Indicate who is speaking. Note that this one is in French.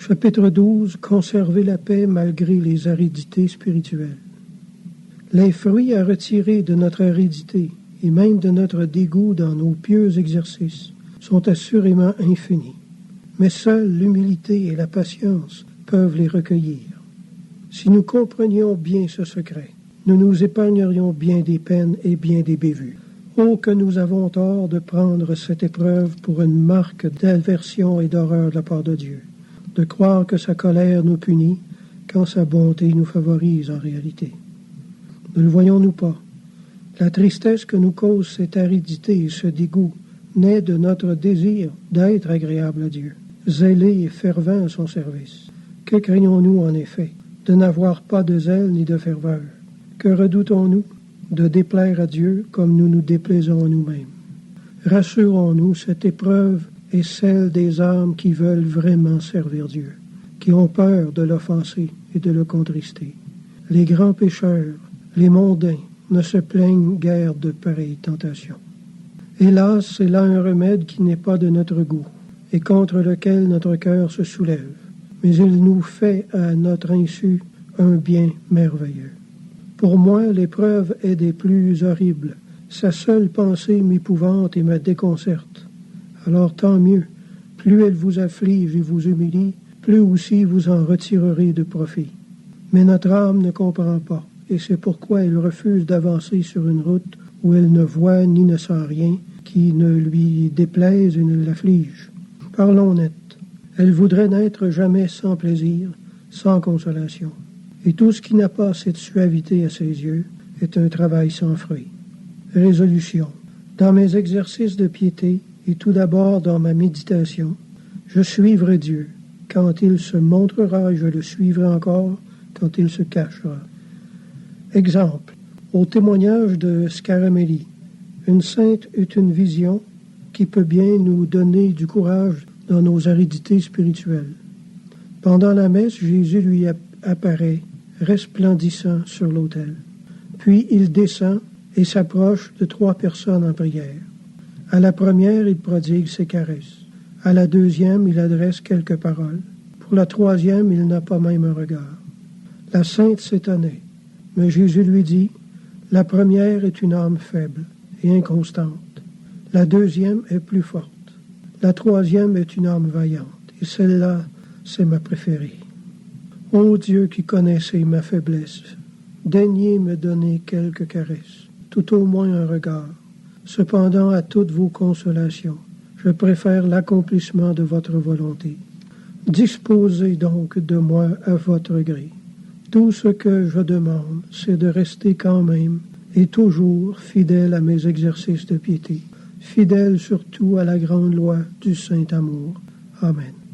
Speaker 1: Chapitre 12. Conserver la paix malgré les aridités spirituelles. Les fruits à retirer de notre aridité et même de notre dégoût dans nos pieux exercices sont assurément infinis, mais seule l'humilité et la patience peuvent les recueillir. Si nous comprenions bien ce secret, nous nous épargnerions bien des peines et bien des bévues. Oh, que nous avons tort de prendre cette épreuve pour une marque d'aversion et d'horreur de la part de Dieu, de croire que sa colère nous punit quand sa bonté nous favorise en réalité. Ne le voyons-nous pas? La tristesse que nous cause cette aridité et ce dégoût naît de notre désir d'être agréable à Dieu, zélé et fervent à son service. Que craignons-nous en effet? De n'avoir pas de zèle ni de ferveur. Que redoutons-nous? De déplaire à Dieu comme nous nous déplaisons à nous-mêmes. Rassurons-nous, cette épreuve est celle des âmes qui veulent vraiment servir Dieu, qui ont peur de l'offenser et de le contrister. Les grands pécheurs, les mondains, ne se plaignent guère de pareilles tentations. Hélas, c'est là un remède qui n'est pas de notre goût, et contre lequel notre cœur se soulève, mais il nous fait à notre insu un bien merveilleux. Pour moi, l'épreuve est des plus horribles. Sa seule pensée m'épouvante et me déconcerte. Alors tant mieux, plus elle vous afflige et vous humilie, plus aussi vous en retirerez de profit. Mais notre âme ne comprend pas, et c'est pourquoi elle refuse d'avancer sur une route où elle ne voit ni ne sent rien qui ne lui déplaise et ne l'afflige. Parlons net. Elle voudrait n'être jamais sans plaisir, sans consolation. Et tout ce qui n'a pas cette suavité à ses yeux est un travail sans fruit. Résolution. Dans mes exercices de piété, et tout d'abord dans ma méditation, je suivrai Dieu. Quand il se montrera, je le suivrai encore, quand il se cachera. Exemple. Au témoignage de Scaramelli, une sainte est une vision qui peut bien nous donner du courage dans nos aridités spirituelles. Pendant la messe, Jésus lui apparaît, resplendissant sur l'autel. Puis il descend et s'approche de 3 personnes en prière. À la première, il prodigue ses caresses. À la deuxième, il adresse quelques paroles. Pour la troisième, il n'a pas même un regard. La sainte s'étonnait, mais Jésus lui dit, « La première est une âme faible et inconstante. La deuxième est plus forte. La troisième est une âme vaillante, et celle-là, c'est ma préférée. Ô Dieu qui connaissez ma faiblesse, daignez me donner quelques caresses, tout au moins un regard. Cependant, à toutes vos consolations, je préfère l'accomplissement de votre volonté. Disposez donc de moi à votre gré. Tout ce que je demande, c'est de rester quand même et toujours fidèle à mes exercices de piété, fidèle surtout à la grande loi du saint amour. Amen.